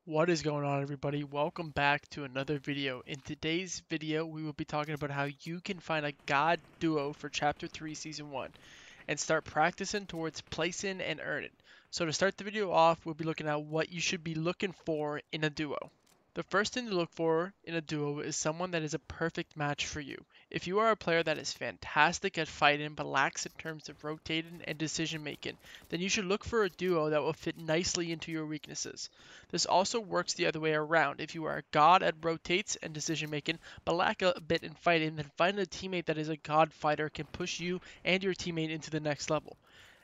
What is going on, everybody? Welcome back to another video. In today's video, we will be talking about how you can find a God duo for Chapter 3 Season 1 and start practicing towards placing and earning. So to start the video off, we'll be looking at what you should be looking for in a duo. The first thing to look for in a duo is someone that is a perfect match for you. If you are a player that is fantastic at fighting but lacks in terms of rotating and decision making, then you should look for a duo that will fit nicely into your weaknesses. This also works the other way around. If you are a god at rotates and decision making but lack a bit in fighting, then finding a teammate that is a god fighter can push you and your teammate into the next level.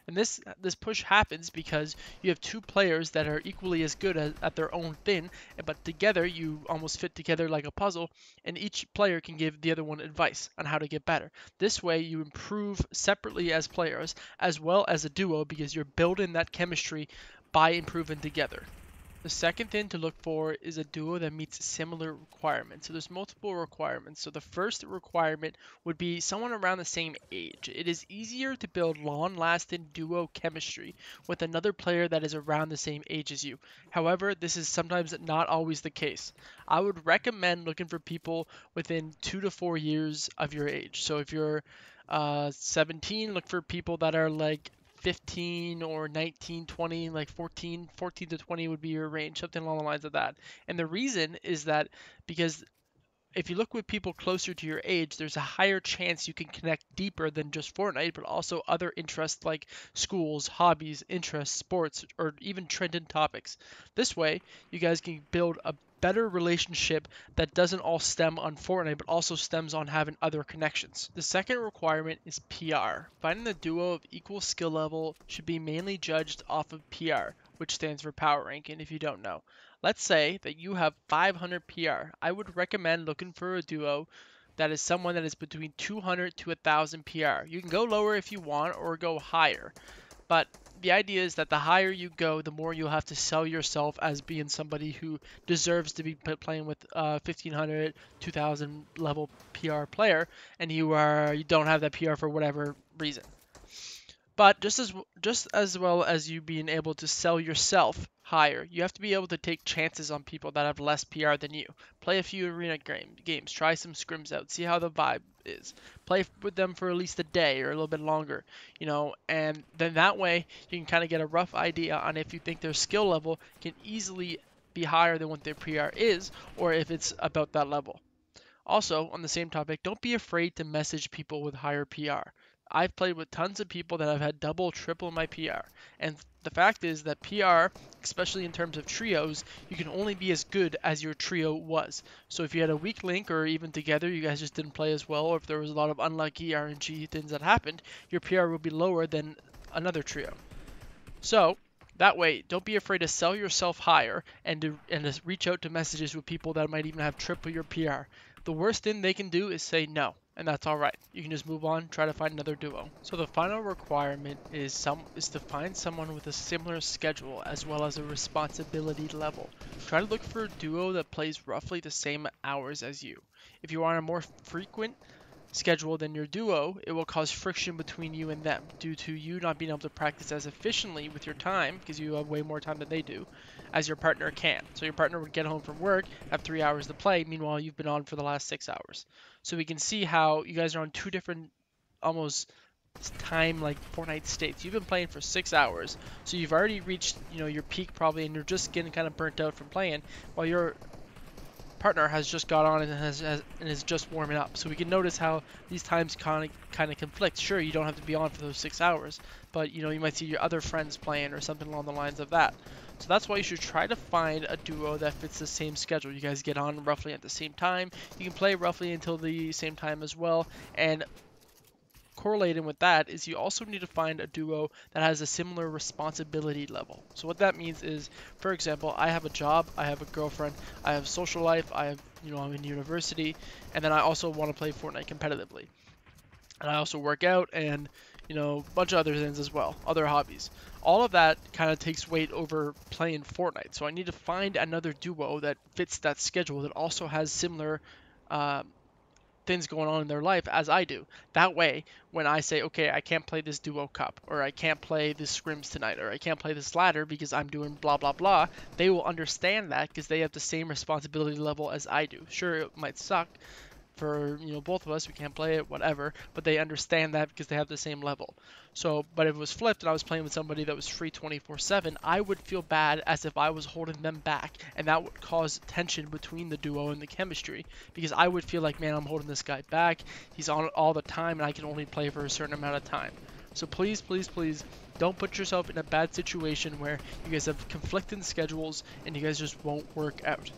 And this push happens because you have two players that are equally as good at their own thing, but together you almost fit together like a puzzle, and each player can give the other one advice on how to get better. This way you improve separately as players as well as a duo because you're building that chemistry by improving together. The second thing to look for is a duo that meets similar requirements. So there's multiple requirements. So the first requirement would be someone around the same age. It is easier to build long-lasting duo chemistry with another player that is around the same age as you. However, this is sometimes not always the case. I would recommend looking for people within 2 to 4 years of your age. So if you're 17, look for people that are like 15 or 19, 20, like 14 to 20 would be your range, something along the lines of that. And the reason is that because if you look with people closer to your age, there's a higher chance you can connect deeper than just Fortnite, but also other interests like schools, hobbies, interests, sports, or even trending topics. This way, you guys can build a better relationship that doesn't all stem on Fortnite, but also stems on having other connections. The second requirement is PR. Finding a duo of equal skill level should be mainly judged off of PR, which stands for power ranking if you don't know. Let's say that you have 500 PR. I would recommend looking for a duo that is someone that is between 200 to 1000 PR. You can go lower if you want or go higher. But the idea is that the higher you go, the more you'll have to sell yourself as being somebody who deserves to be playing with 1500, 2000 level PR player, and you don't have that PR for whatever reason. But just as well as you being able to sell yourself higher, you have to be able to take chances on people that have less PR than you. Play a few arena games, try some scrims out, see how the vibe is. Play with them for at least a day or a little bit longer, and then that way you can kind of get a rough idea on if you think their skill level can easily be higher than what their PR is, or if it's about that level. Also, on the same topic, don't be afraid to message people with higher PR. I've played with tons of people that have had double, triple my PR. And the fact is that PR, especially in terms of trios, you can only be as good as your trio was. So if you had a weak link or even together you guys just didn't play as well, or if there was a lot of unlucky RNG things that happened, your PR will be lower than another trio. So that way, don't be afraid to sell yourself higher and to reach out to messages with people that might even have triple your PR. The worst thing they can do is say no, and that's all right. You can just move on, try to find another duo. So the final requirement is to find someone with a similar schedule as well as a responsibility level. Try to look for a duo that plays roughly the same hours as you. If you want a more frequent schedule than your duo, it will cause friction between you and them due to you not being able to practice as efficiently with your time, because you have way more time than they do, as your partner can. So your partner would get home from work, have 3 hours to play, meanwhile you've been on for the last 6 hours. So we can see how you guys are on two different almost time like Fortnite states. You've been playing for 6 hours, so you've already reached your peak probably, and you're just getting kind of burnt out from playing, while your partner has just got on and is just warming up. So we can notice how these times kind of conflict. Sure, you don't have to be on for those 6 hours, but you might see your other friends playing or something along the lines of that. So that's why you should try to find a duo that fits the same schedule. You guys get on roughly at the same time. You can play roughly until the same time as well, and correlating with that is you also need to find a duo that has a similar responsibility level. So what that means is, for example, I have a job, I have a girlfriend, I have social life, I'm in university, and then I also want to play Fortnite competitively. And I also work out and, a bunch of other things as well, other hobbies. All of that kind of takes weight over playing Fortnite. So I need to find another duo that fits that schedule that also has similar uh, things going on in their life as I do. That way, when I say, okay, I can't play this duo cup, or I can't play this scrims tonight, or I can't play this ladder because I'm doing blah blah blah, they will understand that because they have the same responsibility level as I do. Sure, it might suck for both of us, we can't play it, whatever, but they understand that because they have the same level. So, but if it was flipped and I was playing with somebody that was free 24/7, I would feel bad as if I was holding them back, and that would cause tension between the duo and the chemistry, because I would feel like, man, I'm holding this guy back, he's on it all the time and I can only play for a certain amount of time. So please, please, please don't put yourself in a bad situation where you guys have conflicting schedules and you guys just won't work out.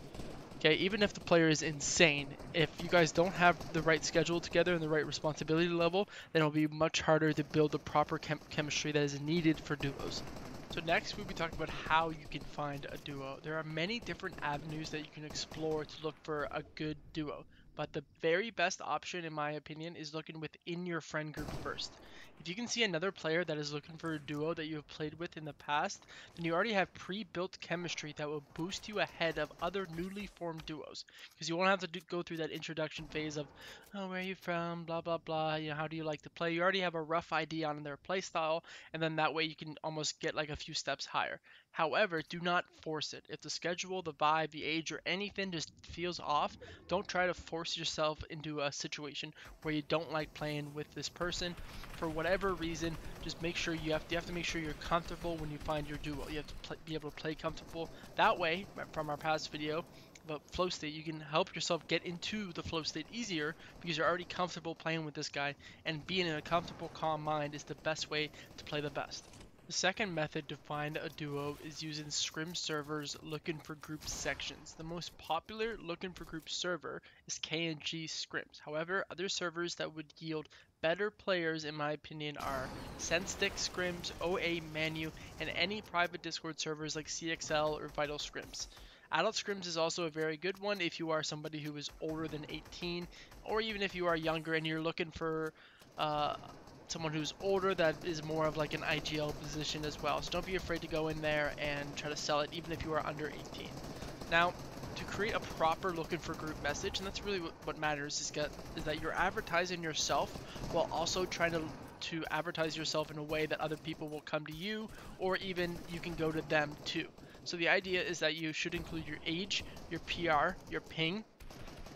Okay, even if the player is insane, if you guys don't have the right schedule together and the right responsibility level, then it'll be much harder to build the proper chemistry that is needed for duos. So next we'll be talking about how you can find a duo. There are many different avenues that you can explore to look for a good duo, but the very best option in my opinion is looking within your friend group first. If you can see another player that is looking for a duo that you have played with in the past, then you already have pre-built chemistry that will boost you ahead of other newly formed duos, because you won't have to go through that introduction phase of, oh, where are you from, blah blah blah, how do you like to play. You already have a rough idea on their play style, and then that way you can almost get like a few steps higher. However, do not force it. If the schedule, the vibe, the age, or anything just feels off, don't try to force yourself into a situation where you don't like playing with this person for whatever reason. Just make sure you have to make sure you're comfortable when you find your duo. You have to be able to play comfortable. That way, from our past video about flow state, you can help yourself get into the flow state easier because you're already comfortable playing with this guy, and being in a comfortable, calm mind is the best way to play the best. The second method to find a duo is using scrim servers looking for group sections. The most popular looking for group server is KNG Scrims. However, other servers that would yield better players in my opinion are SenStick Scrims, OA Manu, and any private Discord servers like CXL or Vital Scrims. Adult Scrims is also a very good one if you are somebody who is older than 18, or even if you are younger and you're looking for someone who's older that is more of like an IGL position as well. So don't be afraid to go in there and try to sell it even if you are under 18. Now, to create a proper looking for group message, and that's really what matters, is that you're advertising yourself while also trying to advertise yourself in a way that other people will come to you, or even you can go to them too. So the idea is that you should include your age, your PR, your ping,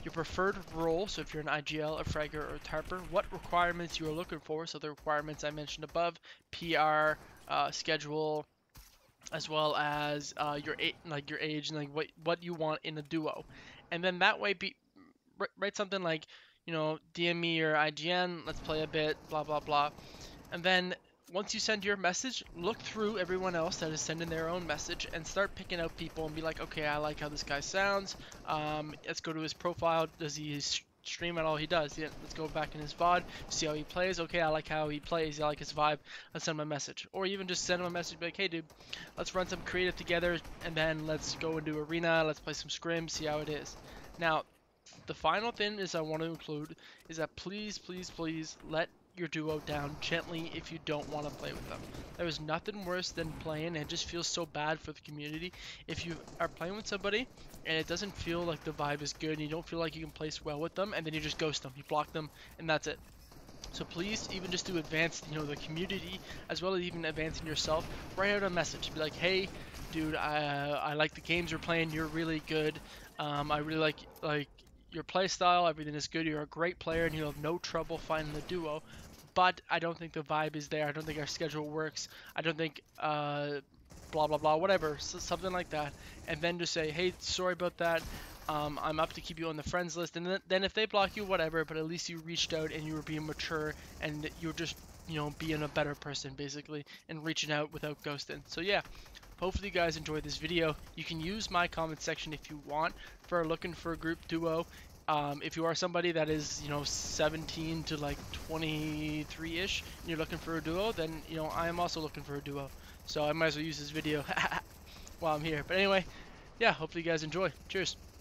your preferred role, so if you're an IGL, a Fragger, or a Tarper, what requirements you are looking for, so the requirements I mentioned above, PR, schedule, as well as your age and like what you want in a duo. And then that way write something like, DM me your IGN, let's play a bit, blah blah blah. And then once you send your message, look through everyone else that is sending their own message and start picking out people and be like, okay, I like how this guy sounds. Let's go to his profile. Does he stream at all? He does. Yeah, let's go back in his VOD, see how he plays. Okay, I like how he plays. I like his vibe. Let's send him a message. Or even just send him a message, be like, hey, dude, let's run some creative together, and then let's go into arena. Let's play some scrims, see how it is. Now, the final thing is I want to include is that please, please, please let your duo down gently if you don't want to play with them. There is nothing worse than playing, and it just feels so bad for the community if you are playing with somebody and it doesn't feel like the vibe is good and you don't feel like you can place well with them, and then you just ghost them, you block them, and that's it. So please, even just to advance, the community, as well as even advancing yourself, write out a message. Be like, hey, dude, I like the games you're playing. You're really good. I really like your play style. Everything is good. You're a great player, and you'll have no trouble finding the duo. But I don't think the vibe is there. I don't think our schedule works. I don't think blah blah blah, whatever, so something like that. And then just say, hey, sorry about that. I'm up to keep you on the friends list, and then if they block you, whatever, but at least you reached out and you were being mature and you're just, being a better person basically and reaching out without ghosting. So yeah, hopefully you guys enjoyed this video. You can use my comment section if you want for looking for a group duo. If you are somebody that is, 17 to like 23-ish and you're looking for a duo, then, I am also looking for a duo. So I might as well use this video while I'm here. But anyway, yeah, hopefully you guys enjoy. Cheers.